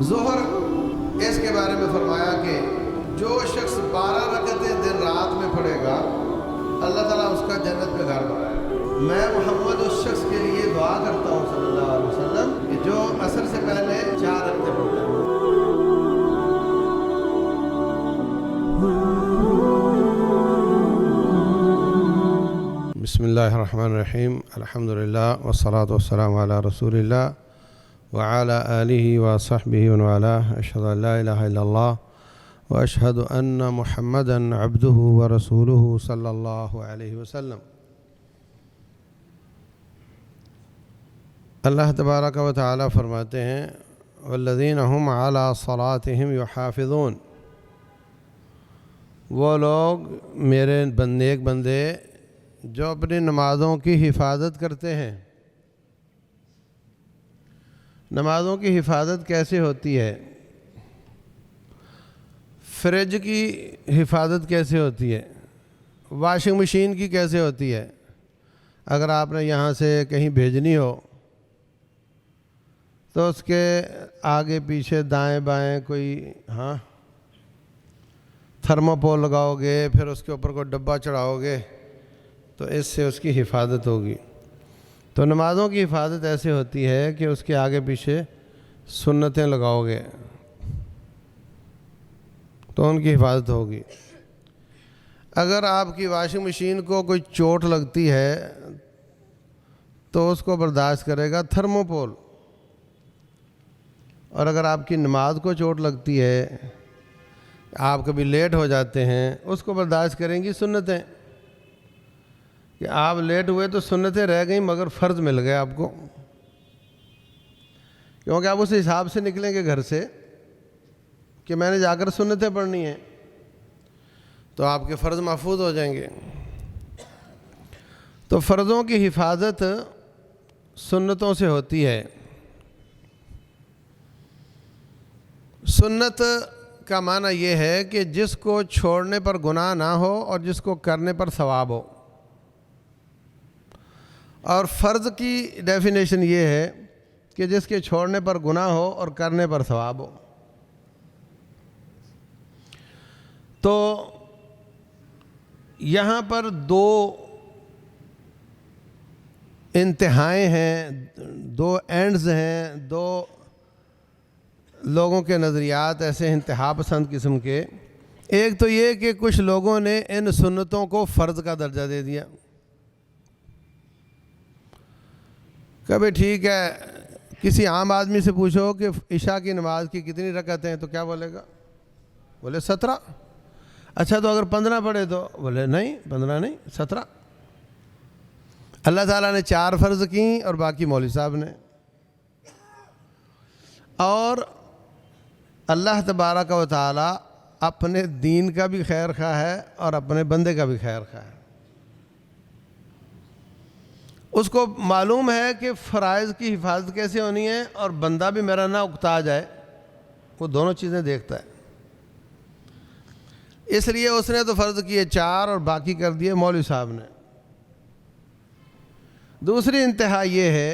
ظہر اس کے بارے میں فرمایا کہ جو شخص 12 رکعتیں دن رات میں پڑھے گا اللہ تعالیٰ اس کا جنت میں گھر بنائے گا۔ میں محمد اس شخص کے لیے دعا کرتا ہوں صلی اللہ علیہ وسلم کہ جو عصر سے پہلے 4 رکعتیں پڑھتا ہے۔ بسم اللہ الرحمن الرحیم، الحمدللہ والصلاة والسلام علی رسول اللہ وعلی آلہ وصحبہ ومن والاه، اشہد ان لا الہ الا اللہ واشہد ان محمدا عبدہ ورسولہ صلی اللہ علیہ وسلم۔ اللہ تبارک و تعالی فرماتے ہیں والذین هم علی صلاتهم یحافظون، وہ لوگ میرے نیک بندے جو اپنی نمازوں کی حفاظت کرتے ہیں۔ نمازوں کی حفاظت کیسے ہوتی ہے؟ فریج کی حفاظت کیسے ہوتی ہے؟ واشنگ مشین کی کیسے ہوتی ہے؟ اگر آپ نے یہاں سے کہیں بھیجنی ہو تو اس کے آگے پیچھے دائیں بائیں کوئی تھرموپول لگاؤ گے، پھر اس کے اوپر کوئی ڈبہ چڑھاؤ گے تو اس سے اس کی حفاظت ہوگی۔ تو نمازوں کی حفاظت ایسے ہوتی ہے کہ اس کے آگے پیچھے سنتیں لگاؤ گے تو ان کی حفاظت ہوگی۔ اگر آپ کی واشنگ مشین کو کوئی چوٹ لگتی ہے تو اس کو برداشت کرے گا تھرموپول، اور اگر آپ کی نماز کو چوٹ لگتی ہے، آپ کبھی لیٹ ہو جاتے ہیں، اس کو برداشت کریں گی سنتیں، کہ آپ لیٹ ہوئے تو سنتیں رہ گئیں مگر فرض مل گئے آپ کو، کیونکہ آپ اس حساب سے نکلیں گے گھر سے کہ میں نے جا کر سنتیں پڑھنی ہیں، تو آپ کے فرض محفوظ ہو جائیں گے۔ تو فرضوں کی حفاظت سنتوں سے ہوتی ہے۔ سنت کا معنی یہ ہے کہ جس کو چھوڑنے پر گناہ نہ ہو اور جس کو کرنے پر ثواب ہو، اور فرض کی ڈیفینیشن یہ ہے کہ جس کے چھوڑنے پر گناہ ہو اور کرنے پر ثواب ہو۔ تو یہاں پر 2 انتہائیں ہیں، 2 اینڈز ہیں، 2 لوگوں کے نظریات ایسے انتہا پسند قسم کے۔ ایک تو یہ کہ کچھ لوگوں نے ان سنتوں کو فرض کا درجہ دے دیا۔ کبھی ٹھیک ہے، کسی عام آدمی سے پوچھو کہ عشاء کی نماز کی کتنی رکعتیں ہیں تو کیا بولے گا؟ بولے 17۔ اچھا تو اگر 15 پڑھے تو بولے نہیں 15 نہیں 17۔ اللہ تعالیٰ نے 4 فرض کیں اور باقی مولوی صاحب نے۔ اور اللہ تبارک و تعالیٰ اپنے دین کا بھی خیر خواہ ہے اور اپنے بندے کا بھی خیر خواہ ہے۔ اس کو معلوم ہے کہ فرائض کی حفاظت کیسے ہونی ہے اور بندہ بھی میرا نہ اکتا جائے، وہ دونوں چیزیں دیکھتا ہے۔ اس لیے اس نے تو فرض کیے 4 اور باقی کر دیے مولوی صاحب نے۔ دوسری انتہا یہ ہے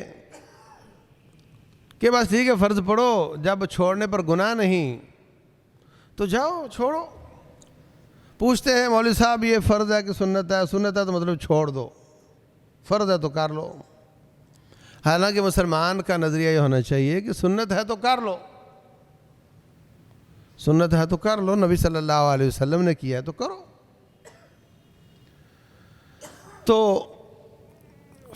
کہ بس ٹھیک ہے فرض پڑھو، جب چھوڑنے پر گناہ نہیں تو جاؤ چھوڑو۔ پوچھتے ہیں مولوی صاحب یہ فرض ہے کہ سنت ہے؟ سنت ہے تو مطلب چھوڑ دو، فرض ہے تو کر لو۔ حالانکہ مسلمان کا نظریہ یہ ہونا چاہیے کہ سنت ہے تو کر لو، سنت ہے تو کر لو، نبی صلی اللہ علیہ وسلم نے کیا ہے تو کرو۔ تو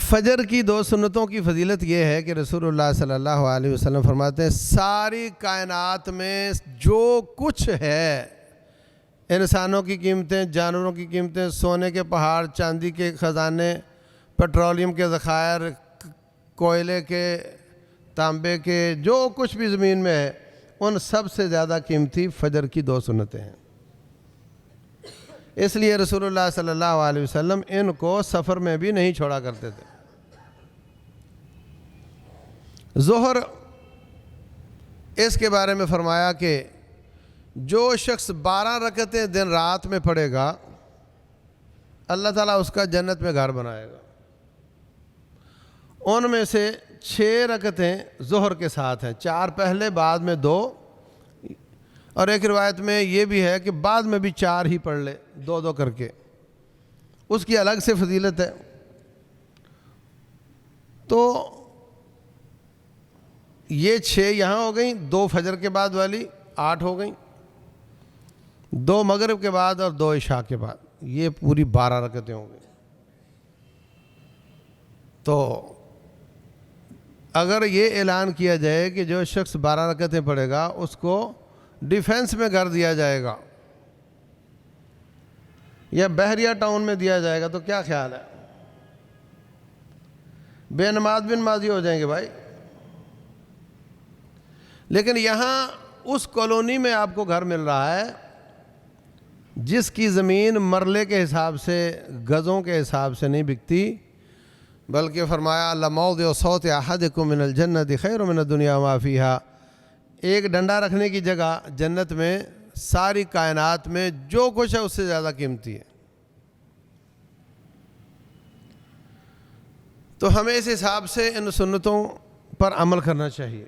فجر کی 2 سنتوں کی فضیلت یہ ہے کہ رسول اللہ صلی اللہ علیہ وسلم فرماتے ہیں ساری کائنات میں جو کچھ ہے، انسانوں کی قیمتیں، جانوروں کی قیمتیں، سونے کے پہاڑ، چاندی کے خزانے، پیٹرولیم کے ذخائر، کوئلے کے، تانبے کے، جو کچھ بھی زمین میں ہے، ان سب سے زیادہ قیمتی فجر کی 2 سنتیں ہیں۔ اس لیے رسول اللہ صلی اللہ علیہ وسلم ان کو سفر میں بھی نہیں چھوڑا کرتے تھے۔ ظہر اس کے بارے میں فرمایا کہ جو شخص 12 رکعتیں دن رات میں پڑھے گا اللہ تعالیٰ اس کا جنت میں گھر بنائے گا۔ ان میں سے 6 رکعتیں ظہر کے ساتھ ہیں، 4 پہلے بعد میں 2، اور ایک روایت میں یہ بھی ہے کہ بعد میں بھی 4 ہی پڑھ لے 2 کر کے، اس کی الگ سے فضیلت ہے۔ تو یہ 6 یہاں ہو گئیں، 2 فجر کے بعد والی 8 ہو گئیں، 2 مغرب کے بعد اور 2 عشاء کے بعد، یہ پوری 12 رکعتیں ہو گئیں۔ تو اگر یہ اعلان کیا جائے کہ جو شخص 12 رکعتیں پڑھے گا اس کو ڈیفنس میں کر دیا جائے گا یا بحریہ ٹاؤن میں دیا جائے گا، تو کیا خیال ہے؟ بے نماز بھی نمازی ہو جائیں گے بھائی۔ لیکن یہاں اس کالونی میں آپ کو گھر مل رہا ہے جس کی زمین مرلے کے حساب سے، گزوں کے حساب سے نہیں بکتی، بلکہ فرمایا لَمَوْضِعُ صَوْتِ أَحَدِكُم مِّنَ الْجَنَّةِ خَيْرٌ مِّنَ الدُّنْيَا وَمَا فِيهَا، ایک ڈنڈا رکھنے کی جگہ جنت میں ساری کائنات میں جو کچھ ہے اس سے زیادہ قیمتی ہے۔ تو ہمیں اس حساب سے ان سنتوں پر عمل کرنا چاہیے۔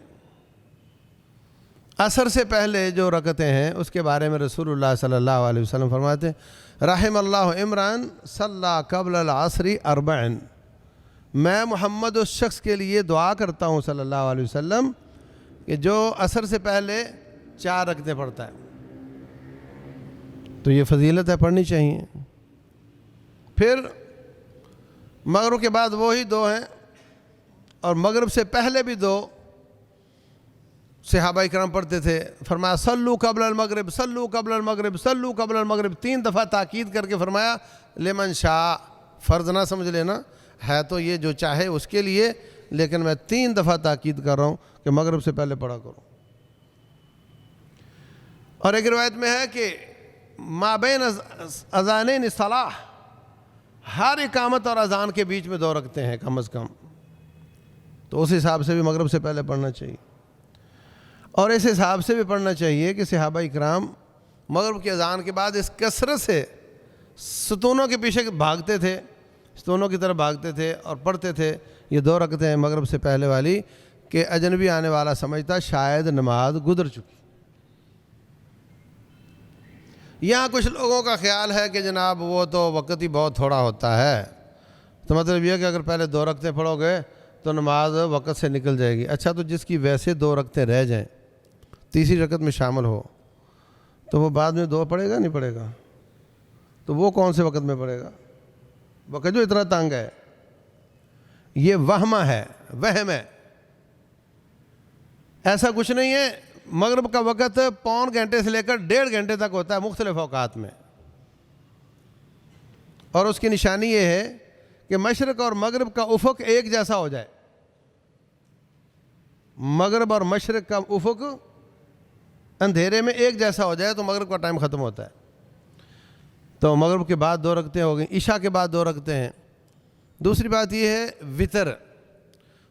عصر سے پہلے جو رکعتیں ہیں اس کے بارے میں رسول اللہ صلی اللہ علیہ وسلم فرماتے ہیں رحم اللہ عمران صلی قبل العصر 4، میں محمد اس شخص کے لیے دعا کرتا ہوں صلی اللہ علیہ وسلم کہ جو عصر سے پہلے 4 رکعتیں پڑھتا ہے۔ تو یہ فضیلت ہے، پڑھنی چاہیے۔ پھر مغرب کے بعد وہی 2 ہیں، اور مغرب سے پہلے بھی 2 صحابہ اکرام پڑھتے تھے۔ فرمایا صلو قبل المغرب، صلو قبل المغرب، صلو قبل المغرب، 3 دفعہ تاکید کر کے فرمایا لمن شاء، فرض نہ سمجھ لینا، ہے تو یہ جو چاہے اس کے لیے، لیکن میں 3 دفعہ تاکید کر رہا ہوں کہ مغرب سے پہلے پڑھا کرو۔ اور ایک روایت میں ہے کہ ما بین اذانین صلاح، ہر اقامت اور اذان کے بیچ میں 2 رکعتیں ہیں کم از کم، تو اس حساب سے بھی مغرب سے پہلے پڑھنا چاہیے۔ اور اس حساب سے بھی پڑھنا چاہیے کہ صحابہ اکرام مغرب کی اذان کے بعد اس کثرت سے ستونوں کے پیچھے بھاگتے تھے، ستونوں کی طرف بھاگتے تھے اور پڑھتے تھے یہ 2 رکعتیں مغرب سے پہلے والی، کہ اجنبی آنے والا سمجھتا شاید نماز گزر چکی۔ یہاں کچھ لوگوں کا خیال ہے کہ جناب وہ تو وقت ہی بہت تھوڑا ہوتا ہے، تو مطلب یہ کہ اگر پہلے 2 رکعتیں پڑھو گے تو نماز وقت سے نکل جائے گی۔ اچھا، تو جس کی ویسے 2 رکعتیں رہ جائیں، تیسری رکعت میں شامل ہو، تو وہ بعد میں 2 پڑھے گا نہیں پڑھے گا؟ تو وہ کون سے وقت میں پڑھے گا؟ وقت جو اتنا تنگ ہے، یہ وہمہ ہے، وہم ہے، ایسا کچھ نہیں ہے۔ مغرب کا وقت 1.25 گھنٹے سے لے کر 1.5 گھنٹے تک ہوتا ہے مختلف اوقات میں، اور اس کی نشانی یہ ہے کہ مشرق اور مغرب کا افق ایک جیسا ہو جائے۔ مغرب اور مشرق کا افق اندھیرے میں ایک جیسا ہو جائے تو مغرب کا ٹائم ختم ہوتا ہے۔ تو مغرب کے بعد 2 رکعتیں ہو گئیں، عشاء کے بعد 2 رکعتیں ہیں۔ دوسری بات یہ ہے وطر،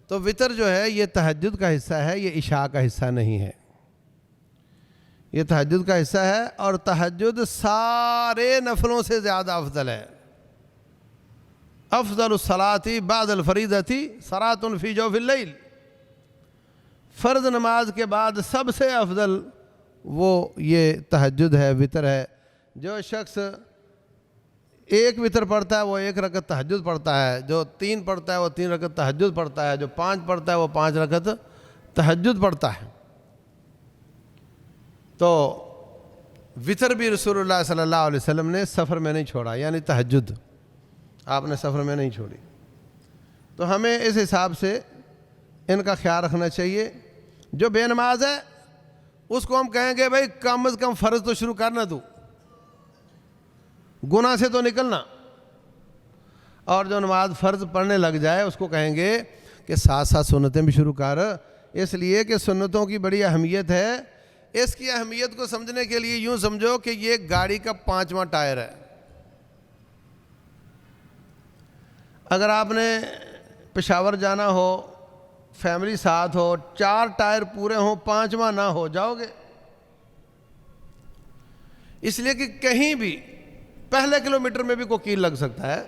تو وطر جو ہے یہ تہجد کا حصہ ہے، یہ عشاء کا حصہ نہیں ہے، یہ تہجد کا حصہ ہے، اور تہجد سارے نفلوں سے زیادہ افضل ہے۔ افضل الصلاۃ بعد الفریضۃ صلاۃ فی جوف اللیل، فرض نماز کے بعد سب سے افضل وہ یہ تہجد ہے، وطر ہے۔ جو شخص 1 وطر پڑھتا ہے وہ 1 رکعت تہجد پڑھتا ہے، جو 3 پڑھتا ہے وہ 3 رکعت تہجد پڑھتا ہے، جو 5 پڑھتا ہے وہ 5 رکعت تہجد پڑھتا ہے۔ تو وطر بھی رسول اللہ صلی اللہ علیہ وسلم نے سفر میں نہیں چھوڑا، یعنی تہجد آپ نے سفر میں نہیں چھوڑی۔ تو ہمیں اس حساب سے ان کا خیال رکھنا چاہیے۔ جو بے نماز ہے اس کو ہم کہیں گے بھائی کم از کم فرض تو شروع کرنا، تو گناہ سے تو نکلنا، اور جو نماز فرض پڑھنے لگ جائے اس کو کہیں گے کہ ساتھ ساتھ سنتیں بھی شروع کر، اس لیے کہ سنتوں کی بڑی اہمیت ہے۔ اس کی اہمیت کو سمجھنے کے لیے یوں سمجھو کہ یہ گاڑی کا 5واں ٹائر ہے۔ اگر آپ نے پشاور جانا ہو، فیملی ساتھ ہو، 4 ٹائر پورے ہوں، 5واں نہ ہو، جاؤ گے؟ اس لیے کہ کہیں بھی پہلے کلومیٹر میں بھی کوئی کیل لگ سکتا ہے،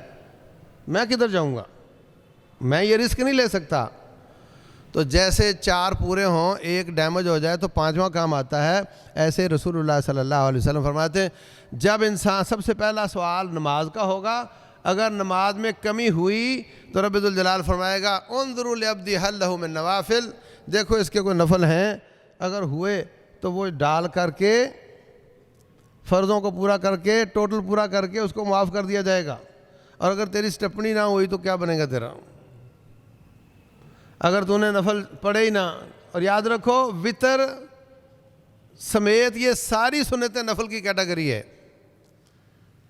میں کدھر جاؤں گا؟ میں یہ رسک نہیں لے سکتا۔ تو جیسے 4 پورے ہوں، 1 ڈیمیج ہو جائے تو 5واں کام آتا ہے، ایسے رسول اللہ صلی اللہ علیہ وسلم فرماتے ہیں جب انسان، سب سے پہلا سوال نماز کا ہوگا، اگر نماز میں کمی ہوئی تو رب ذوالجلال فرمائے گا انظروا لعبدی هل له من نوافل، دیکھو اس کے کوئی نفل ہیں، اگر ہوئے تو وہ ڈال کر کے فرضوں کو پورا کر کے، ٹوٹل پورا کر کے اس کو معاف کر دیا جائے گا، اور اگر تیری سٹپنی نہ ہوئی تو کیا بنے گا تیرا، اگر تو نے نفل پڑھے ہی نہ۔ اور یاد رکھو وطر سمیت یہ ساری سنتیں نفل کی کیٹیگری ہے،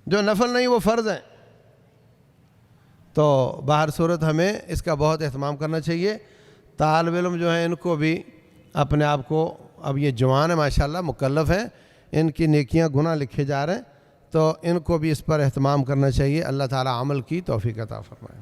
جو نفل نہیں وہ فرض ہیں۔ تو باہر صورت ہمیں اس کا بہت اہتمام کرنا چاہیے۔ طالب علم جو ہیں ان کو بھی اپنے آپ کو، اب یہ جوان ہیں ماشاءاللہ، مکلف ہیں، ان کی نیکیاں گناہ لکھے جا رہے ہیں، تو ان کو بھی اس پر اہتمام کرنا چاہیے۔ اللہ تعالی عمل کی توفیق عطا فرمائے۔